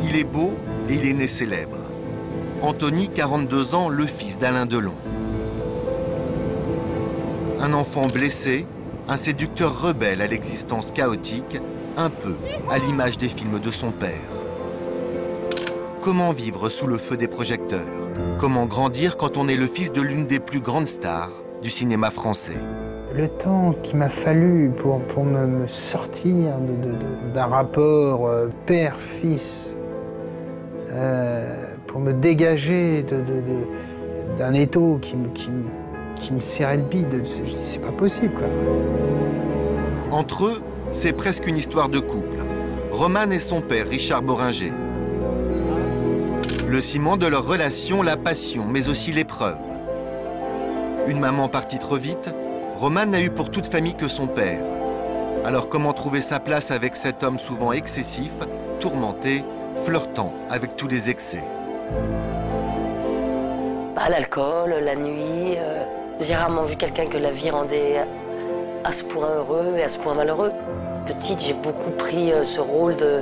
Il est beau et il est né célèbre. Anthony, 42 ans, le fils d'Alain Delon. Un enfant blessé, un séducteur rebelle à l'existence chaotique, un peu à l'image des films de son père. Comment vivre sous le feu des projecteurs? Comment grandir quand on est le fils de l'une des plus grandes stars du cinéma français? Le temps qu'il m'a fallu pour me sortir d'un rapport père-fils, pour me dégager d'un étau qui me serrait le bide, c'est pas possible, quoi. Entre eux, c'est presque une histoire de couple. Romane et son père, Richard Bohringer. Le ciment de leur relation, la passion, mais aussi l'épreuve. Une maman partie trop vite, Romane n'a eu pour toute famille que son père. Alors comment trouver sa place avec cet homme souvent excessif, tourmenté, flirtant avec tous les excès? L'alcool, la nuit. J'ai rarement vu quelqu'un que la vie rendait à ce point heureux et à ce point malheureux. Petite, j'ai beaucoup pris ce rôle de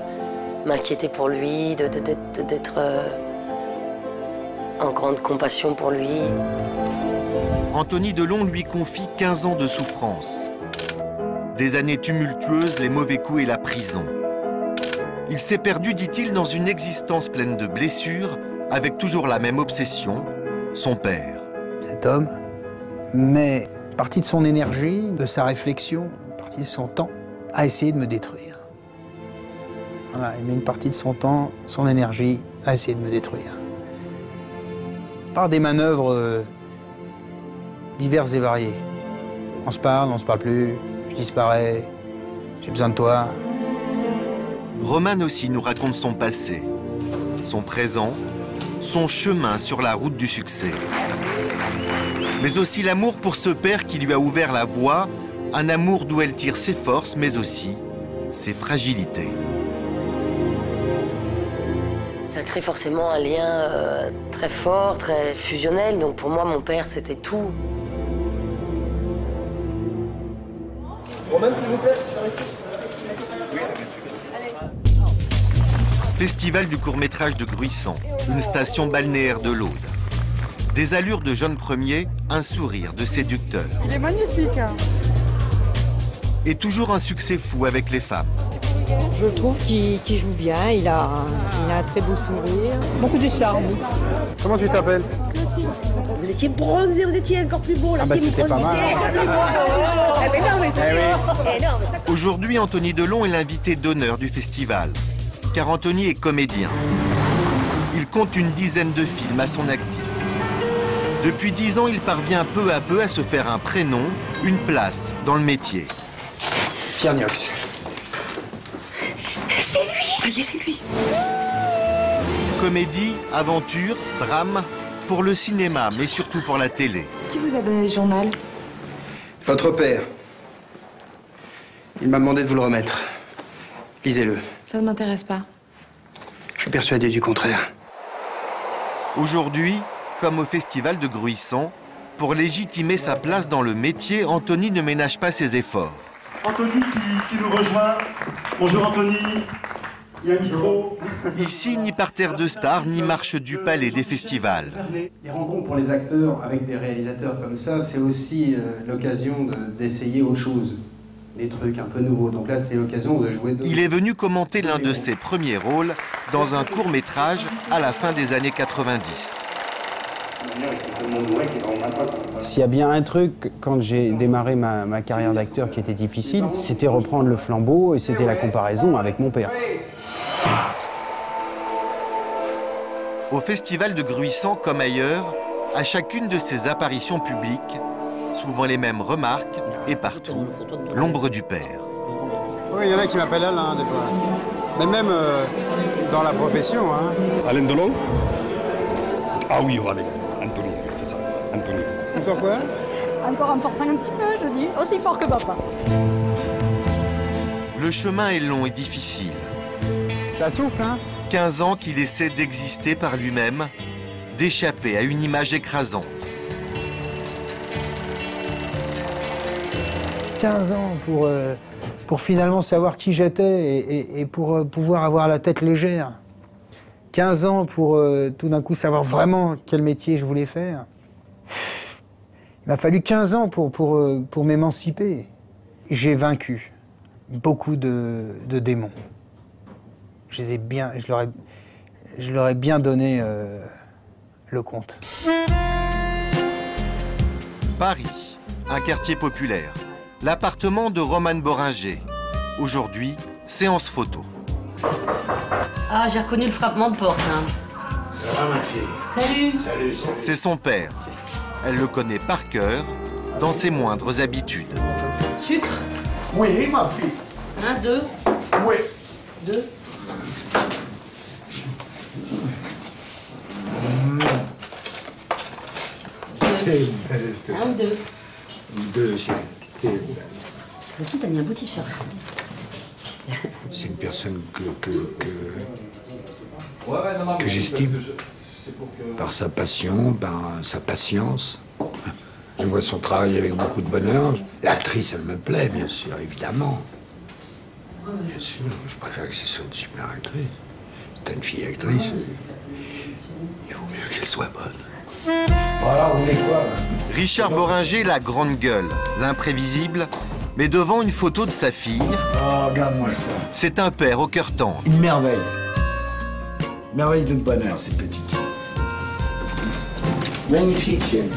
m'inquiéter pour lui, d'être en grande compassion pour lui. Anthony Delon lui confie 15 ans de souffrance. Des années tumultueuses, les mauvais coups et la prison. Il s'est perdu, dit-il, dans une existence pleine de blessures, avec toujours la même obsession, son père. Cet homme met partie de son énergie, de sa réflexion, partie de son temps, à essayer de me détruire. Voilà, il met une partie de son temps, son énergie, à essayer de me détruire. Par des manœuvres diverses et variées. On se parle plus, je disparais, j'ai besoin de toi. Romane aussi nous raconte son passé, son présent, son chemin sur la route du succès. Mais aussi l'amour pour ce père qui lui a ouvert la voie, un amour d'où elle tire ses forces, mais aussi ses fragilités. Ça crée forcément un lien très fort, très fusionnel. Donc pour moi, mon père, c'était tout. Romane, s'il vous plaît, sur ici. Festival du court-métrage de Gruissant, une station balnéaire de l'Aude. Des allures de jeune premier, un sourire de séducteur. Il est magnifique. Et toujours un succès fou avec les femmes. Je trouve qu'il joue bien, il a un très beau sourire. Beaucoup de charme. Comment tu t'appelles? Vous étiez bronzé, vous étiez encore plus beau. Ah bah c'était pas mal. Aujourd'hui, Anthony Delon est l'invité d'honneur du festival, car Anthony est comédien. Il compte une dizaine de films à son actif. Depuis 10 ans, il parvient peu à peu à se faire un prénom, une place dans le métier. Pierre Niox. C'est lui. Ça y est, c'est lui. Comédie, aventure, drame, pour le cinéma, mais surtout pour la télé. Qui vous a donné ce journal? Votre père. Il m'a demandé de vous le remettre. Lisez-le. Ça ne m'intéresse pas. Je suis persuadé du contraire. Aujourd'hui, comme au festival de Gruissant, pour légitimer sa place dans le métier, Anthony ne ménage pas ses efforts. Anthony qui nous rejoint. Bonjour Anthony. Il y a un micro. Ici, ni parterre de stars, ni marche du palais des festivals. Les rencontres pour les acteurs avec des réalisateurs comme ça, c'est aussi l'occasion d'essayer autre chose, des trucs un peu nouveaux. Donc là, c'était l'occasion de jouer... Il est venu commenter l'un de ses premiers rôles dans un court-métrage à la fin des années 90. S'il y a bien un truc, quand j'ai démarré ma carrière d'acteur qui était difficile, c'était reprendre le flambeau et c'était la comparaison avec mon père. Au festival de Gruissant, comme ailleurs, à chacune de ses apparitions publiques, souvent les mêmes remarques et partout, l'ombre du père. Oui, il y en a qui m'appellent Alain, des fois. Mais même dans la profession, hein. Alain Delon. Ah oui, Alain. Anthony, c'est ça, Anthony. Encore quoi? Encore en forçant un petit peu, je dis. Aussi fort que papa. Le chemin est long et difficile. Ça souffle, hein? 15 ans qu'il essaie d'exister par lui-même, d'échapper à une image écrasante. 15 ans pour finalement savoir qui j'étais et pour pouvoir avoir la tête légère. 15 ans pour tout d'un coup savoir vraiment quel métier je voulais faire. Il m'a fallu 15 ans pour m'émanciper. J'ai vaincu beaucoup de démons. Je leur ai bien donné le compte. Paris, un quartier populaire. L'appartement de Romane Boringer. Aujourd'hui, séance photo. Ah, j'ai reconnu le frappement de porte. Hein. Ça va, ma fille? Salut. Salut. C'est son père. Elle le connaît par cœur, dans ses moindres habitudes. Sucre? Oui, ma fille. 1, 2. Oui. 2. T'es belle. 1 ou 2? 2, c'est... T'es belle. Aussi, t'as mis un beau t-shirt. C'est une personne que j'estime par sa passion, par sa patience. Je vois son travail avec beaucoup de bonheur. L'actrice, elle me plaît, bien sûr, évidemment. Bien sûr, je préfère que ce soit une super actrice. T'as une fille actrice, il vaut mieux qu'elle soit bonne. Voilà, on est quoi, là? Richard Boringer, la grande gueule, l'imprévisible, mais devant une photo de sa fille, Oh, regarde-moi ça. c'est un père au cœur tendre. Une merveille. Merveille de bonheur, cette petite. Magnifique, chérie.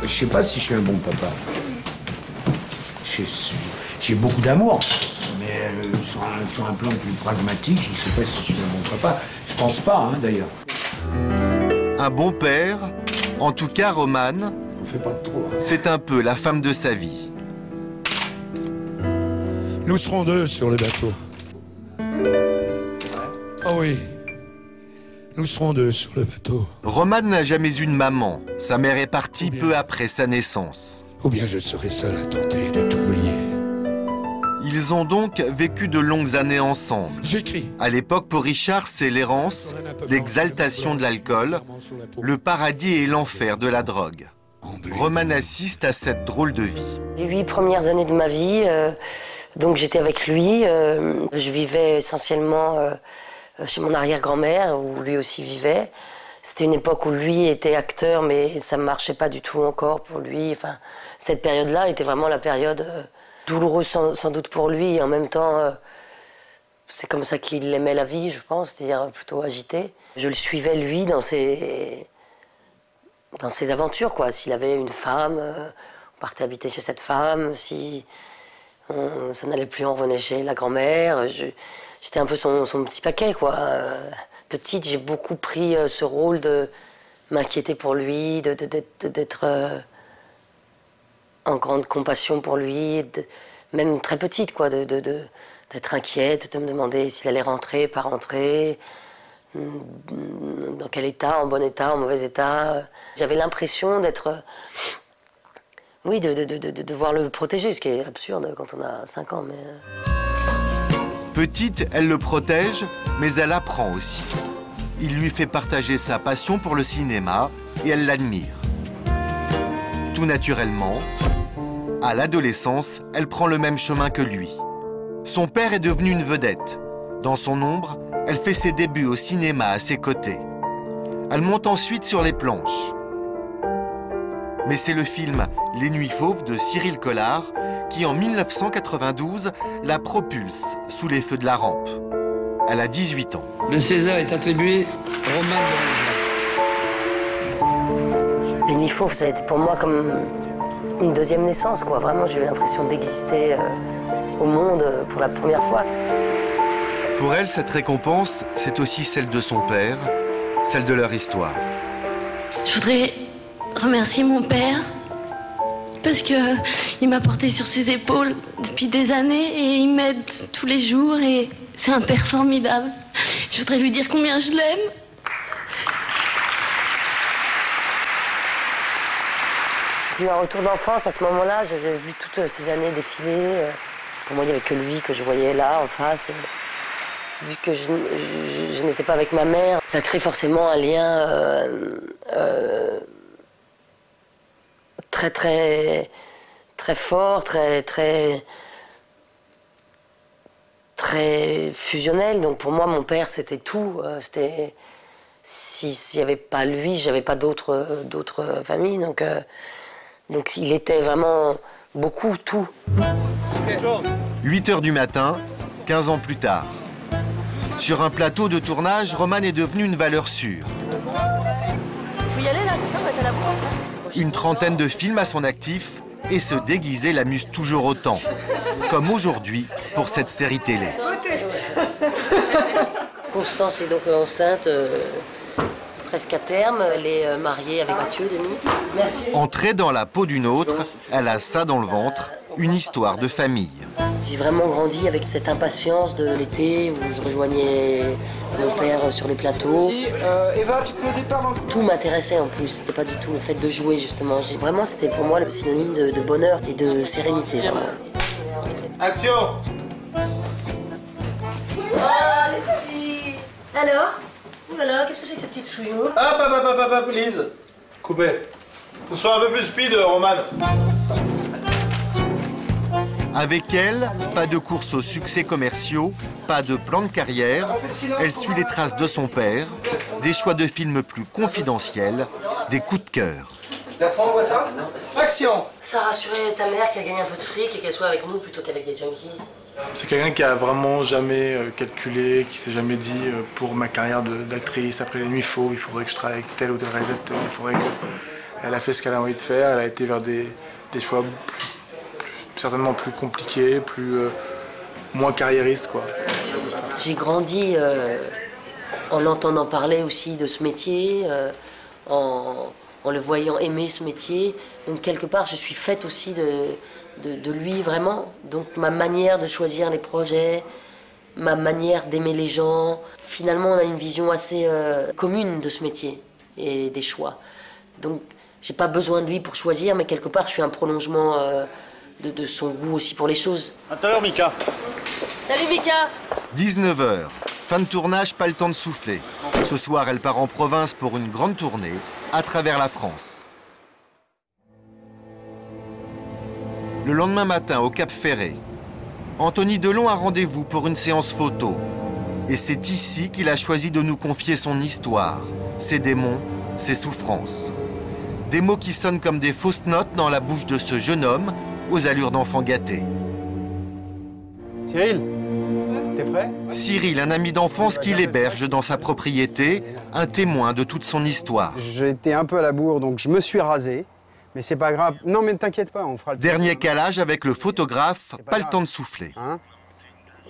Je sais pas si je suis un bon papa. J'ai beaucoup d'amour, mais sur un plan plus pragmatique, je sais pas si je suis un bon papa. Je pense pas, hein, d'ailleurs. Un bon père, en tout cas Romane, On fait pas de trop. c'est un peu la femme de sa vie. Nous serons 2 sur le bateau. Ah oui. Nous serons 2 sur le bateau. Romane n'a jamais eu de maman. Sa mère est partie peu après sa naissance. Ou bien je serai seul à tenter de t'oublier. Ils ont donc vécu de longues années ensemble. J'écris. À l'époque, pour Richard, c'est l'errance, l'exaltation de l'alcool, le paradis et l'enfer de la drogue. Romane assiste à cette drôle de vie. Les 8 premières années de ma vie, donc j'étais avec lui. Je vivais essentiellement chez mon arrière-grand-mère, où lui aussi vivait. C'était une époque où lui était acteur, mais ça ne marchait pas du tout encore pour lui. Enfin, cette période-là était vraiment la période douloureuse sans doute pour lui. Et en même temps, c'est comme ça qu'il aimait la vie, je pense, c'est-à-dire plutôt agité. Je le suivais, lui, dans ses aventures, quoi. S'il avait une femme, on partait habiter chez cette femme. Si ça n'allait plus, on revenait chez la grand-mère. J'étais un peu son petit paquet, quoi. Petite, j'ai beaucoup pris ce rôle de m'inquiéter pour lui, d'être en grande compassion pour lui, même très petite, quoi, d'être inquiète, de me demander s'il allait rentrer, pas rentrer, dans quel état, en bon état, en mauvais état. J'avais l'impression d'être... Oui, de devoir le protéger, ce qui est absurde quand on a 5 ans, mais... Petite, elle le protège, mais elle apprend aussi. Il lui fait partager sa passion pour le cinéma et elle l'admire. Tout naturellement, à l'adolescence, elle prend le même chemin que lui. Son père est devenu une vedette. Dans son ombre, elle fait ses débuts au cinéma à ses côtés. Elle monte ensuite sur les planches. Mais c'est le film Les Nuits Fauves de Cyril Collard qui, en 1992, la propulse sous les feux de la rampe. Elle a 18 ans. Le César est attribué à Romane Boringer. Les Nuits Fauves, ça a été pour moi comme une deuxième naissance, quoi. Vraiment, j'ai eu l'impression d'exister au monde pour la première fois. Pour elle, cette récompense, c'est aussi celle de son père, celle de leur histoire. Je voudrais remercier mon père parce qu'il m'a porté sur ses épaules depuis des années et il m'aide tous les jours et c'est un père formidable. Je voudrais lui dire combien je l'aime. J'ai eu un retour d'enfance à ce moment-là, j'ai vu toutes ces années défiler. Pour moi, il n'y avait que lui que je voyais là, en face. Et vu que je n'étais pas avec ma mère, ça crée forcément un lien très fort, très très fusionnel. Donc pour moi, mon père, c'était tout. S'il n'y avait pas lui, j'avais pas d'autres familles. Donc il était vraiment beaucoup, tout. 8 h du matin, 15 ans plus tard. Sur un plateau de tournage, Roman est devenu une valeur sûre. Faut y aller là, c'est ça, on va être à la boîte. Une trentaine de films à son actif et se déguiser l'amuse toujours autant. Comme aujourd'hui pour cette série télé. Constance est donc enceinte, presque à terme. Elle est mariée avec Mathieu, Demi. Merci. Entrée dans la peau d'une autre, elle a ça dans le ventre, une histoire de famille. J'ai vraiment grandi avec cette impatience de l'été où je rejoignais mon père sur les plateaux. Eva, tu te mets au départ. Tout m'intéressait en plus, c'était pas du tout le fait de jouer justement. Vraiment, c'était pour moi le synonyme de bonheur et de sérénité. Vraiment. Action! Oh, les filles! Alors? Ouh là là, qu'est-ce que c'est que ces petites souillons? Hop, Lise. Coupé. Ce soit un peu plus speed, Roman. Avec elle, pas de course aux succès commerciaux, pas de plan de carrière. Elle suit les traces de son père, des choix de films plus confidentiels, des coups de cœur. Bertrand, on voit ça? Action! Ça rassurait ta mère qu'elle gagne un peu de fric et qu'elle soit avec nous plutôt qu'avec des junkies. C'est quelqu'un qui a vraiment jamais calculé, qui s'est jamais dit pour ma carrière d'actrice, après les nuits fauves, il faudrait que je travaille avec tel ou tel réalisateur, il faudrait que... Elle a fait ce qu'elle a envie de faire, elle a été vers des choix certainement plus compliqués, moins carriéristes, quoi. J'ai grandi en l'entendant parler aussi de ce métier, en le voyant aimer ce métier. Donc quelque part, je suis faite aussi de lui vraiment. Donc ma manière de choisir les projets, ma manière d'aimer les gens. Finalement, on a une vision assez commune de ce métier et des choix. Donc j'ai pas besoin de lui pour choisir, mais quelque part, je suis un prolongement de son goût aussi pour les choses. À tout à l'heure, Mika. Salut Mika! 19 h, fin de tournage, pas le temps de souffler. Ce soir, elle part en province pour une grande tournée à travers la France. Le lendemain matin, au Cap Ferré, Anthony Delon a rendez-vous pour une séance photo. Et c'est ici qu'il a choisi de nous confier son histoire, ses démons, ses souffrances. Des mots qui sonnent comme des fausses notes dans la bouche de ce jeune homme aux allures d'enfant gâté. Cyril, t'es prêt? Cyril, un ami d'enfance qui l'héberge dans sa propriété, un témoin de toute son histoire. J'étais un peu à la bourre, donc je me suis rasé. Mais c'est pas grave. Non, mais t'inquiète pas, on fera le... Dernier calage avec le photographe, pas le temps de souffler. Hein?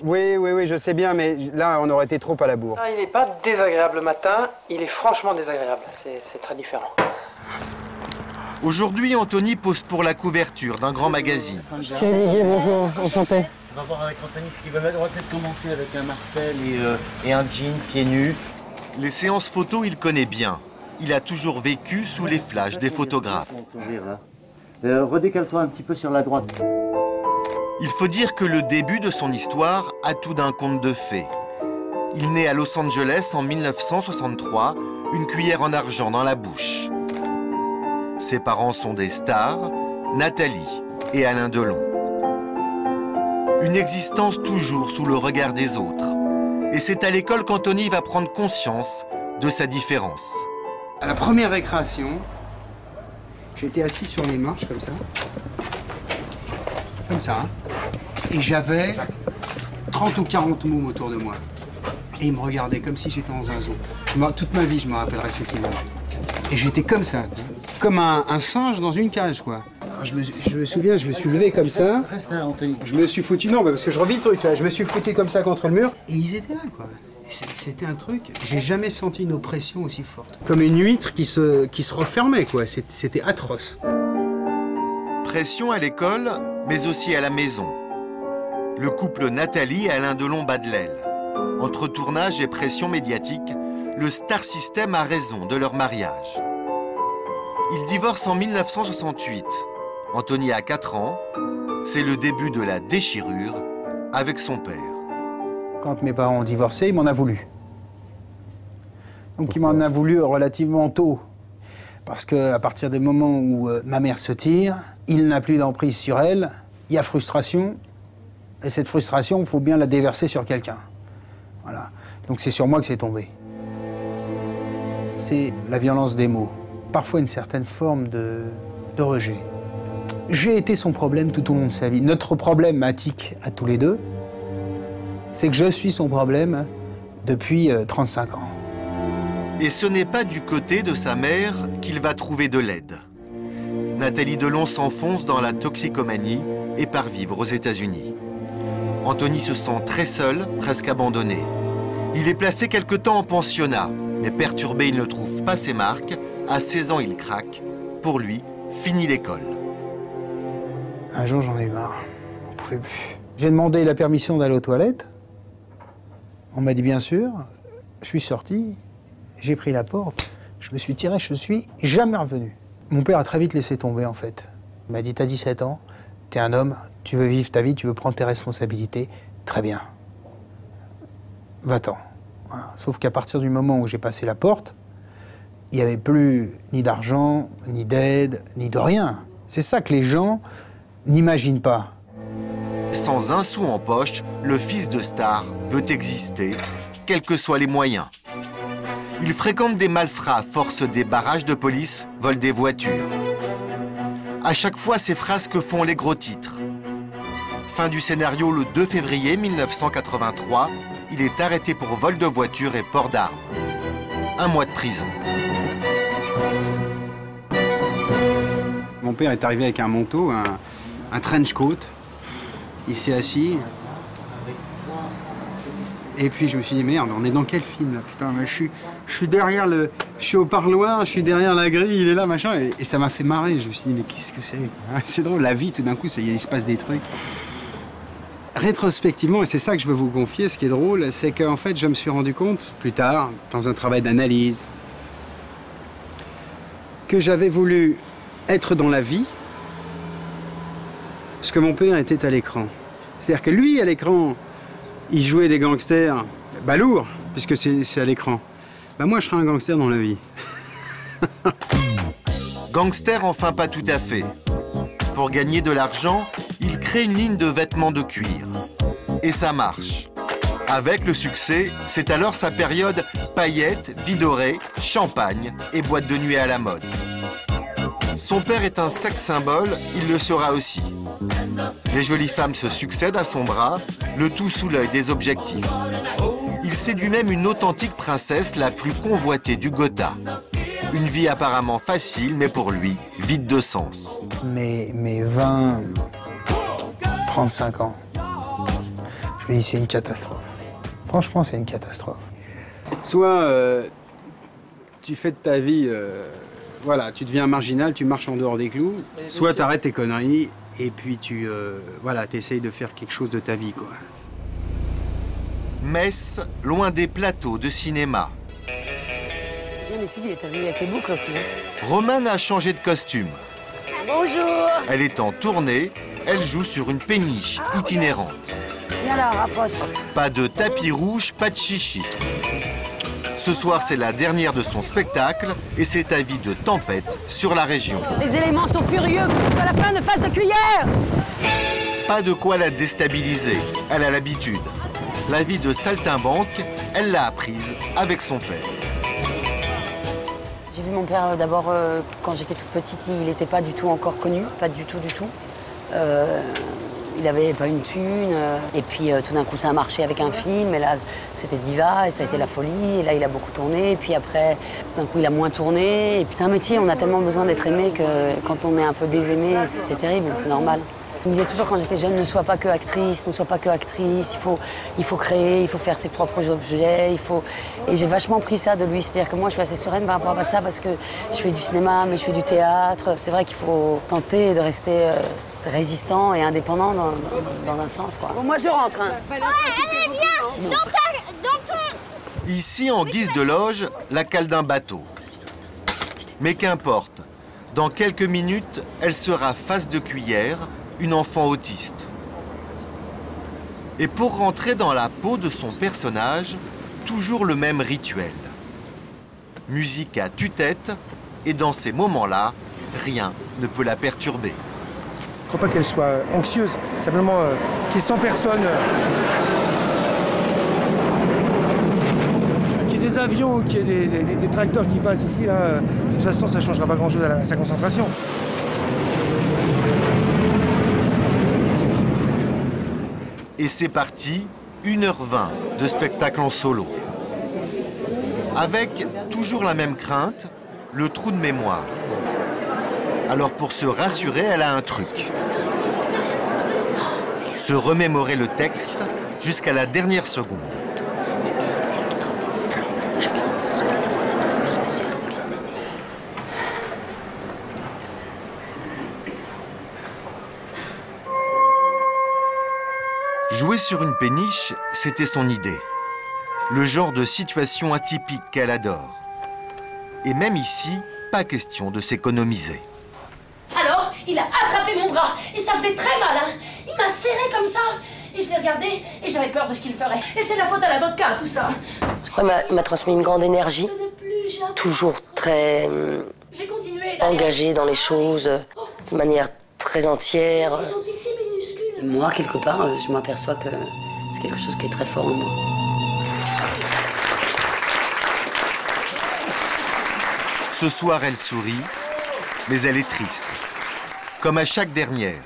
Oui, je sais bien, mais là, on aurait été trop à la bourre. Ah, il n'est pas désagréable le matin, il est franchement désagréable. C'est très différent. Aujourd'hui, Anthony pose pour la couverture d'un grand magazine. Cyril Liguet, bonjour, enchanté. On va voir avec Anthony ce qu'il veut mettre. On va peut-être commencer avec un Marcel et un jean pieds nus. Les séances photos, il connaît bien. Il a toujours vécu sous les flashs des photographes. Redécale-toi un petit peu sur la droite. Il faut dire que le début de son histoire a tout d'un conte de fées. Il naît à Los Angeles en 1963, une cuillère en argent dans la bouche. Ses parents sont des stars, Nathalie et Alain Delon. Une existence toujours sous le regard des autres. Et c'est à l'école qu'Anthony va prendre conscience de sa différence. À la première récréation, j'étais assis sur les marches comme ça. Comme ça. Hein. Et j'avais 30 ou 40 mômes autour de moi. Et ils me regardaient comme si j'étais dans un zoo. Toute ma vie, je me rappellerai cette image. Et j'étais comme ça, comme un singe dans une cage, quoi. Alors, je me souviens, je me suis levé comme ça. Je me suis foutu, non, parce que je revis le truc, là. Je me suis foutu comme ça contre le mur. Et ils étaient là, quoi. C'était un truc, j'ai jamais senti une oppression aussi forte. Comme une huître qui se refermait, quoi. C'était atroce. Pression à l'école, mais aussi à la maison. Le couple Nathalie et Alain Delon bat de l'aile. Entre tournage et pression médiatique, le Star System a raison de leur mariage. Ils divorcent en 1968. Anthony a 4 ans. C'est le début de la déchirure avec son père. Quand mes parents ont divorcé, il m'en a voulu. Donc il m'en a voulu relativement tôt. Parce qu'à partir du moment où ma mère se tire, il n'a plus d'emprise sur elle, il y a frustration, Et cette frustration, il faut bien la déverser sur quelqu'un. Voilà. Donc c'est sur moi que c'est tombé. C'est la violence des mots. Parfois une certaine forme de rejet. J'ai été son problème tout au long de sa vie. Notre problématique à tous les deux, c'est que je suis son problème depuis 35 ans. Et ce n'est pas du côté de sa mère qu'il va trouver de l'aide. Nathalie Delon s'enfonce dans la toxicomanie et part vivre aux États-Unis. Anthony se sent très seul, presque abandonné. Il est placé quelque temps en pensionnat, mais perturbé, il ne trouve pas ses marques. À 16 ans, il craque. Pour lui, fini l'école. Un jour, j'en ai marre. On ne pouvait plus. J'ai demandé la permission d'aller aux toilettes. On m'a dit bien sûr. Je suis sorti, j'ai pris la porte, je me suis tiré, je suis jamais revenu. Mon père a très vite laissé tomber, en fait. Il m'a dit, t'as 17 ans, t'es un homme, tu veux vivre ta vie, tu veux prendre tes responsabilités, très bien. Va-t'en. Voilà. Sauf qu'à partir du moment où j'ai passé la porte, il n'y avait plus ni d'argent, ni d'aide, ni de rien. C'est ça que les gens n'imaginent pas. Sans un sou en poche, le fils de star veut exister, quels que soient les moyens. Il fréquente des malfrats, force des barrages de police, vole des voitures. À chaque fois, ses frasques font les gros titres. Fin du scénario le 2 février 1983, il est arrêté pour vol de voiture et port d'armes. 1 mois de prison. Mon père est arrivé avec un manteau, un trench coat. Il s'est assis. Et puis je me suis dit, merde, on est dans quel film là? Putain, mais je suis derrière le... Je suis au parloir, je suis derrière la grille, il est là, machin. Et ça m'a fait marrer. Je me suis dit, mais qu'est-ce que c'est? C'est drôle, la vie, tout d'un coup, il se passe des trucs. Rétrospectivement, et c'est ça que je veux vous confier, ce qui est drôle, c'est qu'en fait, je me suis rendu compte, plus tard, dans un travail d'analyse, que j'avais voulu être dans la vie ce que mon père était à l'écran. C'est-à-dire que lui, à l'écran, il jouait des gangsters balourds, puisque c'est à l'écran. Ben moi, je serais un gangster dans la vie. Gangster, enfin pas tout à fait. Pour gagner de l'argent, il crée une ligne de vêtements de cuir. Et ça marche. Avec le succès, c'est alors sa période paillettes, vie dorée, champagne et boîte de nuit à la mode. Son père est un sex symbole, il le sera aussi. Les jolies femmes se succèdent à son bras, le tout sous l'œil des objectifs. Il séduit même une authentique princesse, la plus convoitée du Gotha. Une vie apparemment facile, mais pour lui, vide de sens. Mes 20, 35 ans, je me dis c'est une catastrophe. Franchement, c'est une catastrophe. Soit tu fais de ta vie, voilà, tu deviens marginal, tu marches en dehors des clous, soit tu arrêtes tes conneries et puis tu voilà, essayes de faire quelque chose de ta vie, quoi. Metz, loin des plateaux de cinéma. C'est bien les filles, t'as vu avec les boucles aussi. Romane a changé de costume. Bonjour. Elle est en tournée, elle joue sur une péniche itinérante. Viens là, rapproche. Pas de tapis rouge, pas de chichi. Ce soir, c'est la dernière de son spectacle et c'est avis de tempête sur la région. Les éléments sont furieux, que ce soit la fin de face de cuillère. Pas de quoi la déstabiliser, elle a l'habitude. La vie de saltimbanque, elle l'a apprise avec son père. J'ai vu mon père d'abord quand j'étais toute petite, il n'était pas du tout encore connu, pas du tout. Il n'avait pas une thune, et puis tout d'un coup ça a marché avec un film, et là c'était Diva, et ça a été la folie, et là il a beaucoup tourné, et puis après d'un coup il a moins tourné. Et puis c'est un métier, on a tellement besoin d'être aimé que quand on est un peu désaimé, c'est terrible, c'est normal. Il me disait toujours quand j'étais jeune, ne sois pas que actrice, il faut créer, il faut faire ses propres objets, Et j'ai vachement pris ça de lui, c'est-à-dire que moi je suis assez sereine par rapport à ça parce que je fais du cinéma, mais je fais du théâtre. C'est vrai qu'il faut tenter de rester résistant et indépendant dans un sens, quoi. Bon, moi je rentre, hein. Ouais, allez, viens, dans ton... Ici, en guise de loge, la cale d'un bateau. Mais qu'importe, dans quelques minutes, elle sera face de cuillère, une enfant autiste. Et pour rentrer dans la peau de son personnage, toujours le même rituel. Musique à tue-tête, et dans ces moments-là, rien ne peut la perturber. faut pas qu'elle soit anxieuse, simplement qu'il y ait 100 personnes, qu'il y ait des avions, qu'il y ait des tracteurs qui passent ici, là, de toute façon ça ne changera pas grand-chose à sa concentration. Et c'est parti, 1h20 de spectacle en solo. Avec toujours la même crainte, le trou de mémoire. Alors pour se rassurer, elle a un truc. Se remémorer le texte jusqu'à la dernière seconde. Jouer sur une péniche, c'était son idée. Le genre de situation atypique qu'elle adore. Et même ici, pas question de s'économiser. Alors, il a attrapé mon bras, et ça faisait très mal, hein. Il m'a serré comme ça, et je l'ai regardé, et j'avais peur de ce qu'il ferait. Et c'est la faute à la vodka, tout ça. Je crois qu'il m'a transmis une grande énergie, toujours très engagée dans les choses, de manière très entière. Moi, quelque part, je m'aperçois que c'est quelque chose qui est très fort en moi. Ce soir, elle sourit, mais elle est triste. Comme à chaque dernière.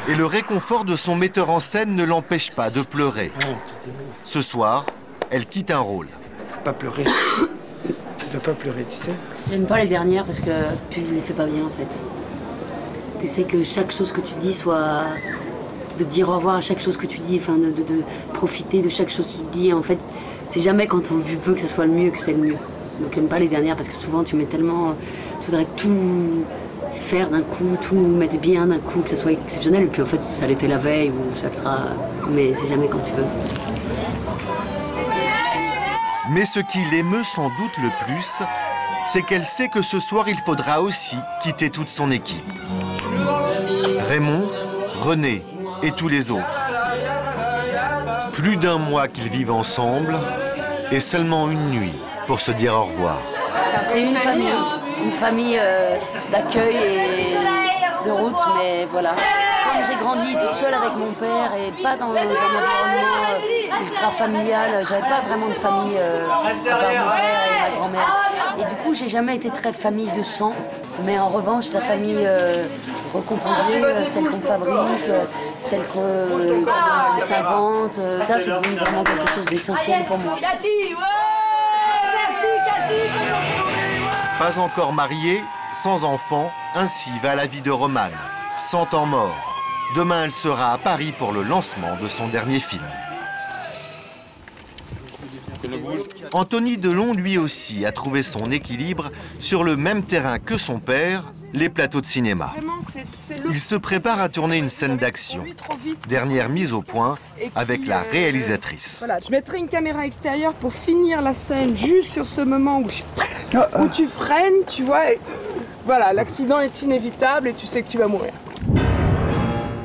Et le réconfort de son metteur en scène ne l'empêche pas de pleurer. Ce soir, elle quitte un rôle. Faut pas pleurer. Tu dois pas pleurer, tu sais. J'aime pas les dernières parce que tu les fais pas bien en fait. T'essaies que chaque chose que tu dis soit... de dire au revoir à chaque chose que tu dis, enfin de profiter de chaque chose que tu dis. En fait, c'est jamais quand on veut que ce soit le mieux que c'est le mieux. Donc j'aime pas les dernières parce que souvent tu mets tellement... Tu voudrais tout faire d'un coup, tout mettre bien d'un coup, que ça soit exceptionnel. Et puis en fait, ça l'était la veille ou ça le sera... Mais c'est jamais quand tu veux. Mais ce qui l'émeut sans doute le plus, c'est qu'elle sait que ce soir, il faudra aussi quitter toute son équipe. Raymond, René et tous les autres. Plus d'1 mois qu'ils vivent ensemble et seulement une nuit pour se dire au revoir. C'est une famille d'accueil et de route, mais voilà. Comme j'ai grandi toute seule avec mon père et pas dans un environnement ultra familial, j'avais pas vraiment de famille à part mon père et ma grand-mère. Et du coup, j'ai jamais été très famille de sang, mais en revanche, la famille recomposée, celle qu'on fabrique, celle qu'on s'invente, ça c'est devenu vraiment quelque chose d'essentiel pour moi. Pas encore mariée, sans enfant, ainsi va la vie de Romane, 100 ans mort. Demain, elle sera à Paris pour le lancement de son dernier film. Anthony Delon, lui aussi, a trouvé son équilibre sur le même terrain que son père, les plateaux de cinéma. Il se prépare à tourner une scène d'action. Dernière mise au point avec la réalisatrice. Voilà, je mettrai une caméra extérieure pour finir la scène juste sur ce moment où tu freines, tu vois. Et voilà, l'accident est inévitable et tu sais que tu vas mourir.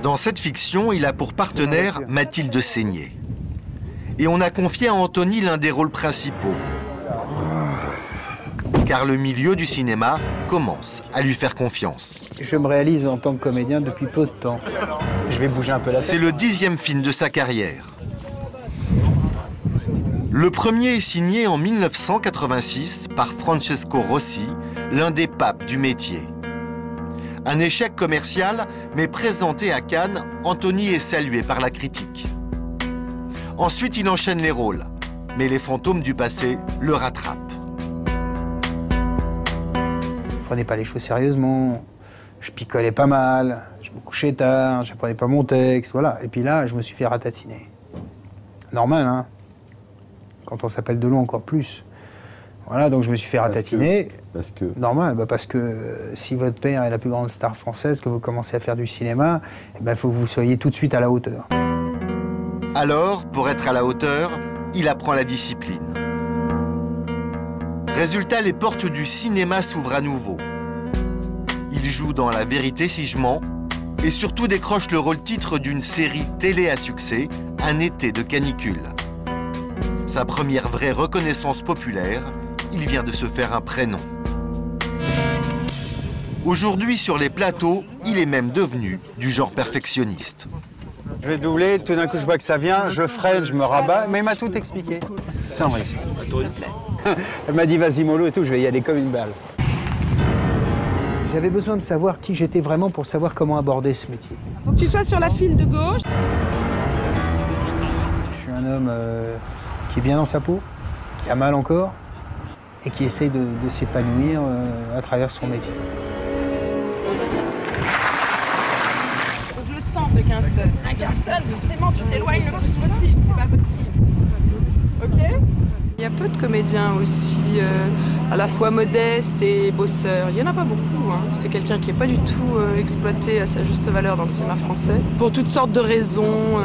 Dans cette fiction, il a pour partenaire Mathilde Seigné. Et on a confié à Anthony l'un des rôles principaux. Car le milieu du cinéma commence à lui faire confiance. Je me réalise en tant que comédien depuis peu de temps. Je vais bouger un peu la tête. C'est le 10e film de sa carrière. Le premier est signé en 1986 par Francesco Rossi, l'un des papes du métier. Un échec commercial, mais présenté à Cannes, Anthony est salué par la critique. Ensuite, il enchaîne les rôles, mais les fantômes du passé le rattrapent. Je prenais pas les choses sérieusement, je picolais pas mal, je me couchais tard, je prenais pas mon texte, voilà. Et puis là, je me suis fait ratatiner. Normal, hein. Quand on s'appelle Delon, encore plus. Voilà, donc je me suis fait ratatiner. Parce que... Normal, bah parce que si votre père est la plus grande star française, que vous commencez à faire du cinéma, eh ben, faut que vous soyez tout de suite à la hauteur. Alors, pour être à la hauteur, il apprend la discipline. Résultat, les portes du cinéma s'ouvrent à nouveau. Il joue dans La vérité si je mens et surtout décroche le rôle-titre d'une série télé à succès, Un été de canicule. Sa première vraie reconnaissance populaire, il vient de se faire un prénom. Aujourd'hui, sur les plateaux, il est même devenu du genre perfectionniste. Je vais doubler, tout d'un coup je vois que ça vient, je freine, je me rabats, mais il m'a tout expliqué. Sans risque. Elle m'a dit vas-y mollo et tout, je vais y aller comme une balle. J'avais besoin de savoir qui j'étais vraiment pour savoir comment aborder ce métier. Faut que tu sois sur la file de gauche. Je suis un homme qui est bien dans sa peau, qui a mal encore, et qui essaye de s'épanouir à travers son métier. Faut que je le sente le 15 tonnes. Un 15 tonnes, forcément, tu t'éloignes le plus possible, c'est pas possible. Ok? Il y a peu de comédiens aussi, à la fois modestes et bosseurs. Il n'y en a pas beaucoup. Hein. C'est quelqu'un qui n'est pas du tout exploité à sa juste valeur dans le cinéma français. Pour toutes sortes de raisons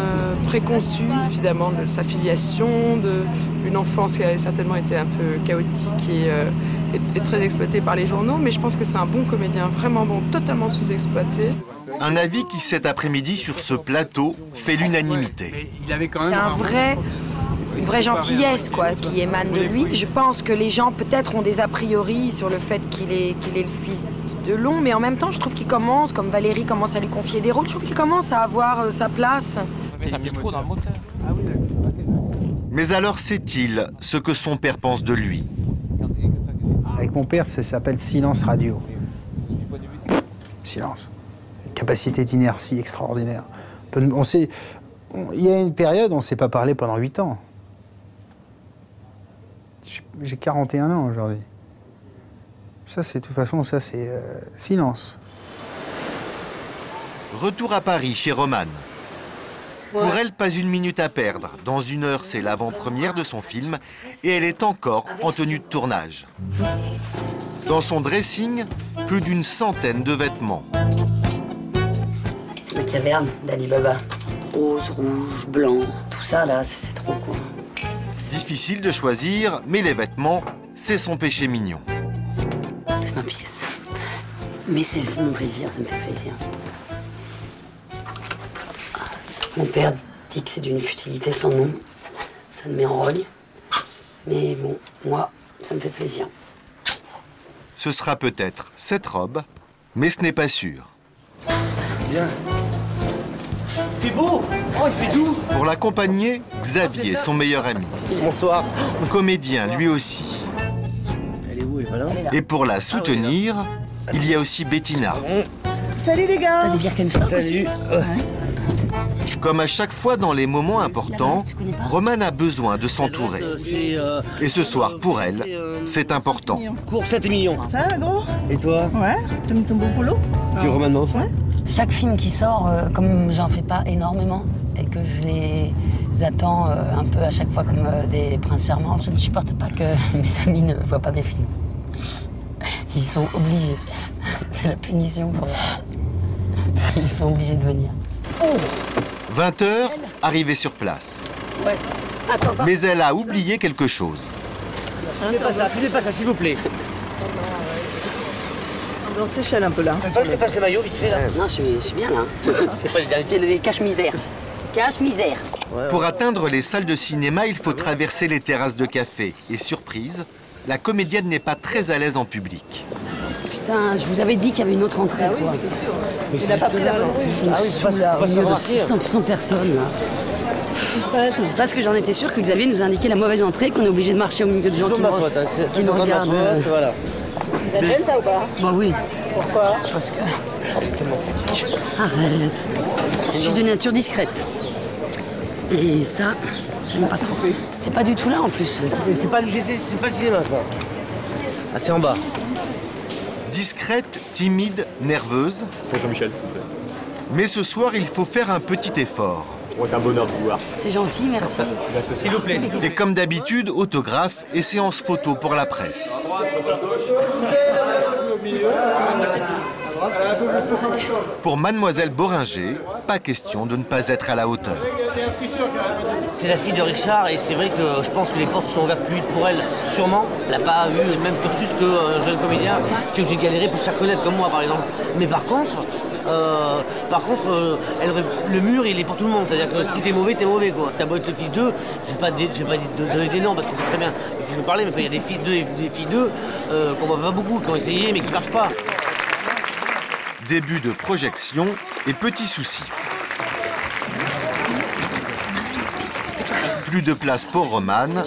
préconçues, évidemment, de sa filiation, d'une enfance qui a certainement été un peu chaotique et très exploitée par les journaux. Mais je pense que c'est un bon comédien, vraiment bon, totalement sous-exploité. Un avis qui, cet après-midi, sur ce plateau, fait l'unanimité. Il avait quand même une vraie gentillesse quoi, qui émane de lui. Je pense que les gens peut-être ont des a priori sur le fait qu'il est le fils de Long, mais en même temps je trouve qu'il commence, comme Valérie commence à lui confier des rôles, je trouve qu'il commence à avoir sa place. Mais alors sait-il ce que son père pense de lui? Avec mon père, ça s'appelle silence radio. Silence. Une capacité d'inertie extraordinaire. Il y a une période, on ne s'est pas parlé pendant 8 ans. J'ai 41 ans aujourd'hui. Ça, c'est de toute façon, ça, c'est silence. Retour à Paris, chez Romane. Pour elle, pas une minute à perdre. Dans 1 heure, c'est l'avant-première de son film et elle est encore en tenue de tournage. Dans son dressing, plus d'une centaine de vêtements. La caverne d'Ali Baba. Rose, rouge, blanc, tout ça là, c'est trop quoi. Difficile de choisir, mais les vêtements, c'est son péché mignon. C'est ma pièce. Mais c'est mon plaisir, ça me fait plaisir. Mon père dit que c'est d'une futilité sans nom. Ça me met en rogne. Mais bon, moi, ça me fait plaisir. Ce sera peut-être cette robe, mais ce n'est pas sûr. Bien. C'est beau! Oh, il fait doux! Pour l'accompagner, Xavier, son meilleur ami. Bonsoir. Comédien, lui aussi. Elle est où? Elle est pas là? Et pour la soutenir, il y a aussi Bettina. Salut les gars! T'as des Birkenstock aussi? Comme à chaque fois dans les moments importants, Romane a besoin de s'entourer. Et ce soir, pour elle, c'est important. Cours 7 millions. Ça va, gros? Et toi? Ouais, tu as mis ton beau boulot? Tu Romane Moff? Ouais. Chaque film qui sort, comme j'en fais pas énormément et que je les attends un peu à chaque fois comme des princes charmants, je ne supporte pas que mes amis ne voient pas mes films. Ils sont obligés. C'est la punition pour eux. Ils sont obligés de venir. 20h, arrivée sur place. Ouais. Attends. Mais elle a oublié quelque chose. Fais pas ça, s'il vous plaît. On s'échelle un peu là. Tu veux pas que je te fasse le maillot vite fait là? Non, je suis bien là. C'est pas les derniers. C'est les cache-misère. Cache-misère. Pour atteindre les salles de cinéma, il faut traverser les terrasses de café. Et surprise, la comédienne n'est pas très à l'aise en public. Putain, je vous avais dit qu'il y avait une autre entrée. Quoi. Il n'a pas pris la rue. Ah oui, sous la rue de 600 personnes là. C'est parce que j'en étais sûre que Xavier nous a indiqué la mauvaise entrée, qu'on est obligé de marcher au milieu de gens qui nous regardent. Voilà. Ça te gêne ça ou pas? Bah oui. Pourquoi? Parce que... Arrête. Je suis de nature discrète. Et ça, j'aime pas trop. C'est pas du tout là en plus. C'est pas le GC, c'est pas le cinéma ça. Ah, c'est en bas. Discrète, timide, nerveuse. Pour Jean-Michel, s'il vous plaît. Mais ce soir, il faut faire un petit effort. Ouais, c'est un bonheur de vous voir. C'est gentil, merci. S'il vous plaît. Et comme d'habitude, autographe et séance photo pour la presse. Pour Mademoiselle Boringer, pas question de ne pas être à la hauteur. C'est la fille de Richard et c'est vrai que je pense que les portes sont ouvertes plus vite pour elle, sûrement. Elle n'a pas eu le même cursus qu'un jeune comédien qui a aussi galéré pour se faire connaître comme moi par exemple. Mais par contre, le mur il est pour tout le monde. C'est-à-dire que si t'es mauvais quoi. T'as beau être le fils d'eux, je vais pas donner des noms parce que c'est très bien. Et je veux parler, mais il y a des fils d'eux et des filles d'eux qu'on voit pas beaucoup, qui ont essayé mais qui marchent pas. Début de projection et petit souci. Plus de place pour Romane,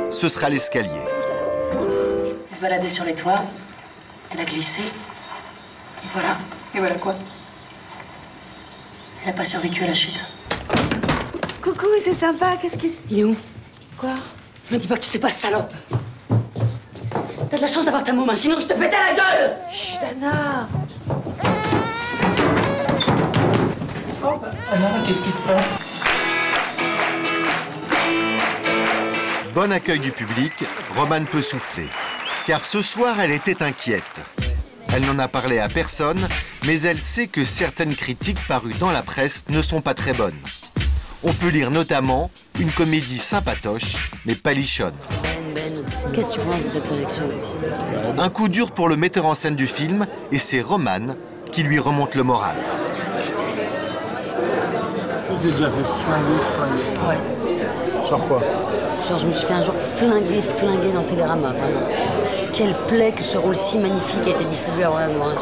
ce sera l'escalier. Elle se baladait sur les toits, elle a glissé, et voilà. Et voilà quoi? Elle n'a pas survécu à la chute. Coucou, c'est sympa, qu'est-ce qui... Il est où? Quoi? Me dis pas que tu sais pas, salope. T'as de la chance d'avoir ta môme, sinon je te pétais la gueule. Chut, Anna. Oh, Anna, qu'est-ce qui se passe? Bon accueil du public, Romane peut souffler. Car ce soir, elle était inquiète. Elle n'en a parlé à personne, mais elle sait que certaines critiques parues dans la presse ne sont pas très bonnes. On peut lire notamment une comédie sympatoche, mais palichonne. Ben, qu'est-ce que tu penses de cette projection? Un coup dur pour le metteur en scène du film, et c'est Romane qui lui remonte le moral. J'ai déjà fait flinguer. Ouais. Genre quoi? Genre, je me suis fait un jour flinguer dans Télérama, vraiment. Quelle plaie que ce rôle si magnifique a été distribué à vraiment.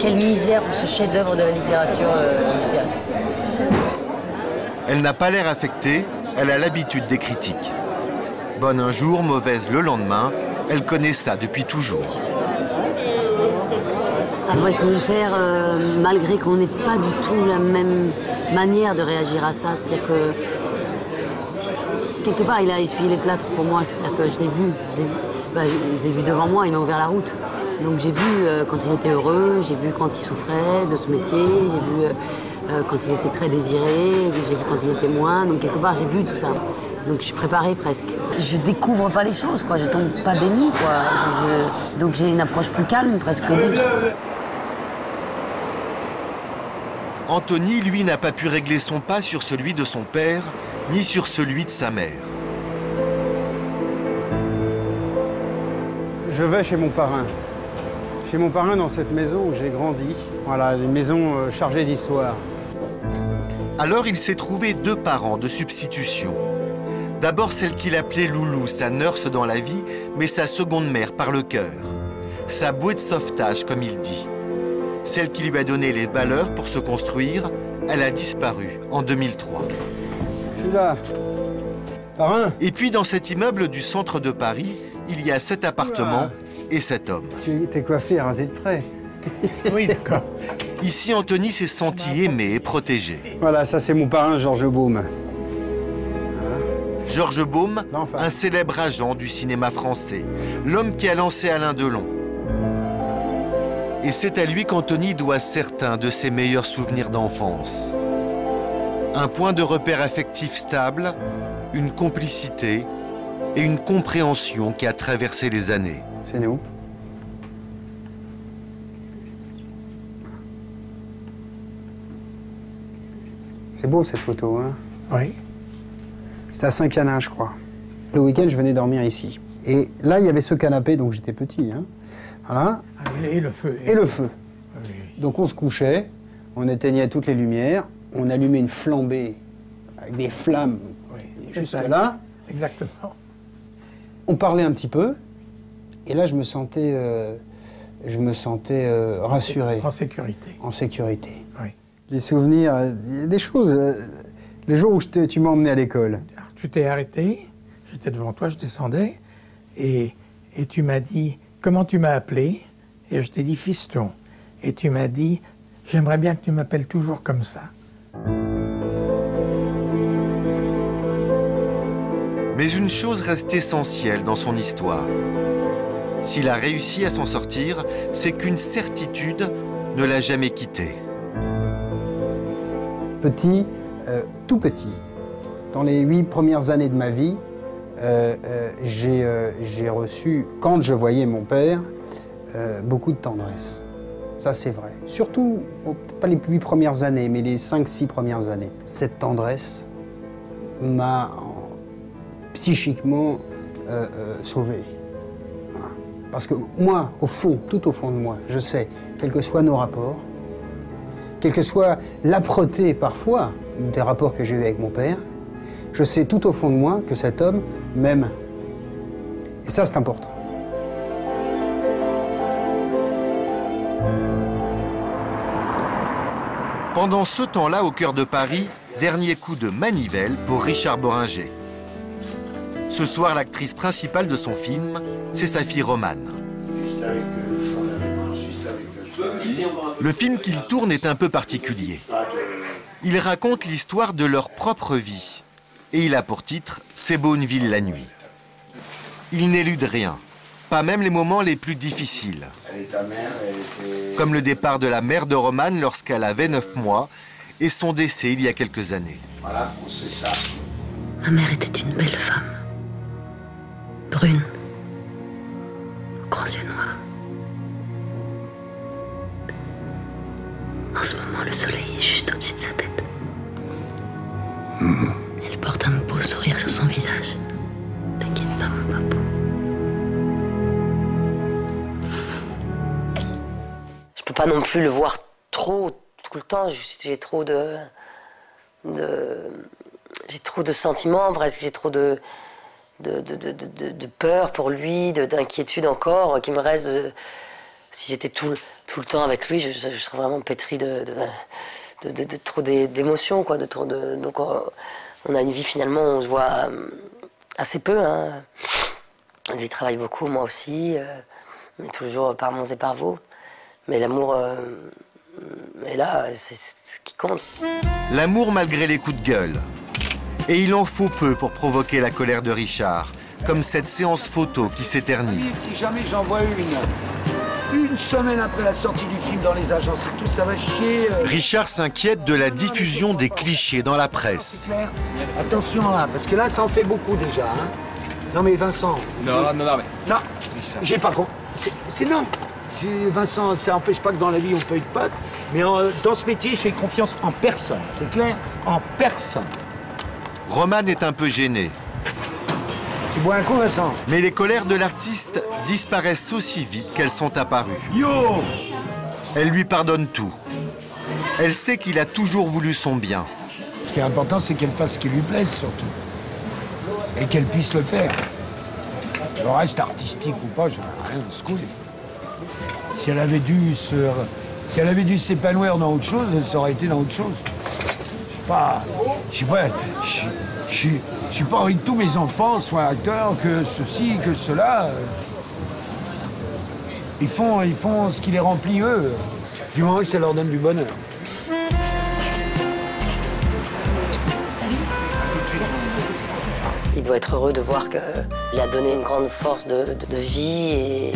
Quelle misère pour ce chef-d'œuvre de la littérature du théâtre. Elle n'a pas l'air affectée, elle a l'habitude des critiques. Bonne un jour, mauvaise le lendemain, elle connaît ça depuis toujours. Avec mon père, malgré qu'on n'ait pas du tout la même manière de réagir à ça, c'est-à-dire que quelque part il a essuyé les plâtres pour moi, c'est-à-dire que je l'ai vu devant moi, il m'a ouvert la route. Donc j'ai vu quand il était heureux, j'ai vu quand il souffrait de ce métier, j'ai vu quand il était très désiré, j'ai vu quand il était moins, donc quelque part j'ai vu tout ça. Donc je suis préparée presque. Je découvre pas les choses, quoi, je tombe pas des nues, quoi. Donc j'ai une approche plus calme presque que lui. Anthony, lui, n'a pas pu régler son pas sur celui de son père, ni sur celui de sa mère. Je vais chez mon parrain. Chez mon parrain dans cette maison où j'ai grandi. Voilà, une maison chargée d'histoire. Alors il s'est trouvé deux parents de substitution. D'abord celle qu'il appelait Loulou, sa nurse dans la vie, mais sa seconde mère par le cœur. Sa bouée de sauvetage, comme il dit. Celle qui lui a donné les valeurs pour se construire, elle a disparu en 2003. Je suis là. Parrain. Et puis dans cet immeuble du centre de Paris, il y a 7 appartements et 7 hommes. Tu t'es coiffé et rasé de près. Oui, d'accord. Ici, Anthony s'est senti aimé et protégé. Voilà, ça c'est mon parrain, Georges Baume. Georges Baume, un célèbre agent du cinéma français, l'homme qui a lancé Alain Delon. Et c'est à lui qu'Anthony doit certains de ses meilleurs souvenirs d'enfance. Un point de repère affectif stable, une complicité et une compréhension qui a traversé les années. C'est nous. C'est beau cette photo, hein? Oui. C'était à Saint-Canin, je crois. Le week-end, je venais dormir ici. Et là, il y avait ce canapé, donc j'étais petit, hein? Voilà. Et le feu. Et le feu. Oui. Donc on se couchait, on éteignait toutes les lumières, on allumait une flambée avec des flammes jusque là. Exactement. On parlait un petit peu, et là je me sentais rassuré. En sécurité. En sécurité. Oui. Les souvenirs, des choses. Les jours où tu m'as emmené à l'école. Tu t'es arrêté, j'étais devant toi, je descendais, et tu m'as dit, comment tu m'as appelé? Et je t'ai dit, fiston. Et tu m'as dit, j'aimerais bien que tu m'appelles toujours comme ça. Mais une chose reste essentielle dans son histoire. S'il a réussi à s'en sortir, c'est qu'une certitude ne l'a jamais quitté. Petit, tout petit, dans les 8 premières années de ma vie, j'ai reçu, quand je voyais mon père, beaucoup de tendresse. Ça, c'est vrai. Surtout, pas les 8 premières années, mais les 5-6 premières années. Cette tendresse m'a psychiquement sauvé. Voilà. Parce que moi, au fond, tout au fond de moi, je sais, quels que soient nos rapports, quelle que soit l'âpreté parfois des rapports que j'ai eus avec mon père, je sais tout au fond de moi que cet homme m'aime. Et ça, c'est important. Pendant ce temps-là, au cœur de Paris, dernier coup de manivelle pour Richard Bohringer. Ce soir, l'actrice principale de son film, c'est sa fille Romane. Le film qu'il tourne est un peu particulier. Il raconte l'histoire de leur propre vie. Et il a pour titre « C'est beau une ville la nuit ». Il n'élude rien, pas même les moments les plus difficiles. Comme le départ de la mère de Romane lorsqu'elle avait 9 mois et son décès il y a quelques années. Voilà, on sait ça. Ma mère était une belle femme. Brune, aux grands yeux noirs. En ce moment, le soleil est juste au-dessus de sa tête. Elle porte un beau sourire sur son visage. T'inquiète pas, mon papou. Je peux pas non plus le voir trop tout le temps. J'ai trop de sentiments, presque. J'ai trop de peur pour lui, d'inquiétude encore, qui me reste. Si j'étais tout le temps avec lui, je serais vraiment pétrie de trop d'émotions, quoi. Donc on a une vie finalement, on se voit assez peu. Hein. Lui travaille beaucoup, moi aussi. On est toujours par monts et par vaux. Mais l'amour est là, c'est ce qui compte. L'amour malgré les coups de gueule. Et il en faut peu pour provoquer la colère de Richard, comme cette séance photo qui s'éternise. Si jamais j'en vois une semaine après la sortie du film dans les agences et tout, ça va chier. Richard s'inquiète de la diffusion des clichés dans la presse. Attention là, parce que là, ça en fait beaucoup déjà. Hein. Non mais Vincent... Non, mais... Non, j'ai pas compris. C'est non. Vincent, ça n'empêche pas que dans la vie, on peut être potes. Mais dans ce métier, je fais confiance en personne. C'est clair? En personne. Romane est un peu gênée. Tu bois un coup, Vincent? Mais les colères de l'artiste disparaissent aussi vite qu'elles sont apparues. Yo! Elle lui pardonne tout. Elle sait qu'il a toujours voulu son bien. Ce qui est important, c'est qu'elle fasse ce qui lui plaise, surtout. Et qu'elle puisse le faire. Le reste, artistique ou pas, je n'ai rien à se couler. Si elle avait dû s'épanouir dans autre chose, elle aurait été dans autre chose. Je suis pas envie que tous mes enfants soient acteurs, que ceci, que cela. Ils font ce qui les remplit eux, du moment que ça leur donne du bonheur. Il doit être heureux de voir qu'il a donné une grande force de vie et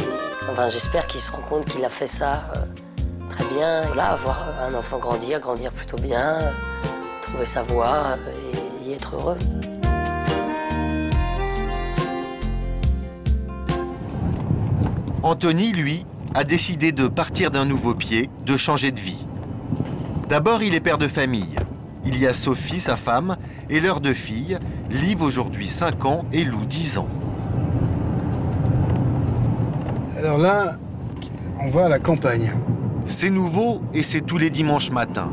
enfin, j'espère qu'il se rend compte qu'il a fait ça très bien. Voilà, voir un enfant grandir plutôt bien, trouver sa voie et y être heureux. Anthony, lui, a décidé de partir d'un nouveau pied, de changer de vie. D'abord, il est père de famille. Il y a Sophie, sa femme, et leurs 2 filles, Liv, aujourd'hui 5 ans, et Lou, 10 ans. Alors là, on va à la campagne. C'est nouveau et c'est tous les dimanches matins.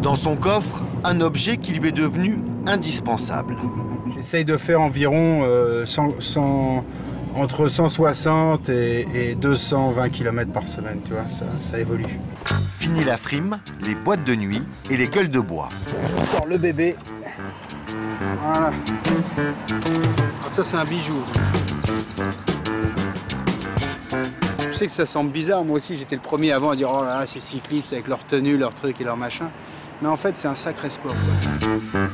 Dans son coffre, un objet qui lui est devenu indispensable. J'essaye de faire environ entre 160 et 220 km par semaine, tu vois, ça évolue. Fini la frime, les boîtes de nuit et les gueules de bois. Je sors le bébé. Voilà. Ah, ça, c'est un bijou. Je sais que ça semble bizarre, moi aussi j'étais le premier avant à dire oh là là, ces cyclistes avec leur tenue, leur truc et leur machin. Mais en fait c'est un sacré sport, quoi.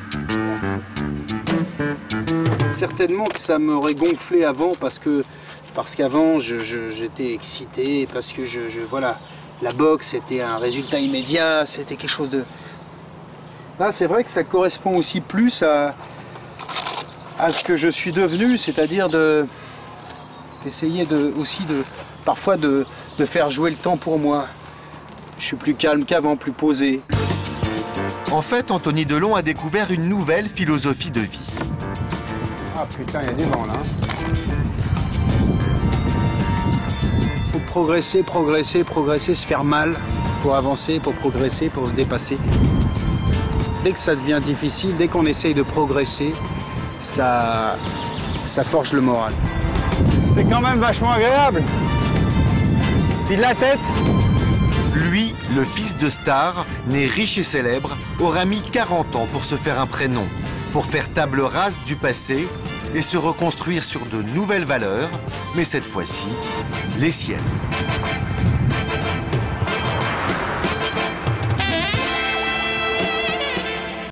Certainement que ça m'aurait gonflé avant parce qu'avant j'étais excité, parce que voilà, la boxe c'était un résultat immédiat, c'était quelque chose de... Là c'est vrai que ça correspond aussi plus à ce que je suis devenu, c'est-à-dire d'essayer parfois de faire jouer le temps pour moi. Je suis plus calme qu'avant, plus posé. En fait, Anthony Delon a découvert une nouvelle philosophie de vie. Ah putain, il y a des vents là. Faut progresser, progresser, progresser, se faire mal pour avancer, pour progresser, pour se dépasser. Dès que ça devient difficile, dès qu'on essaye de progresser, ça forge le moral. C'est quand même vachement agréable. Vide la tête. Lui le fils de star, né riche et célèbre, aura mis 40 ans pour se faire un prénom, pour faire table rase du passé et se reconstruire sur de nouvelles valeurs, mais cette fois-ci, les siennes.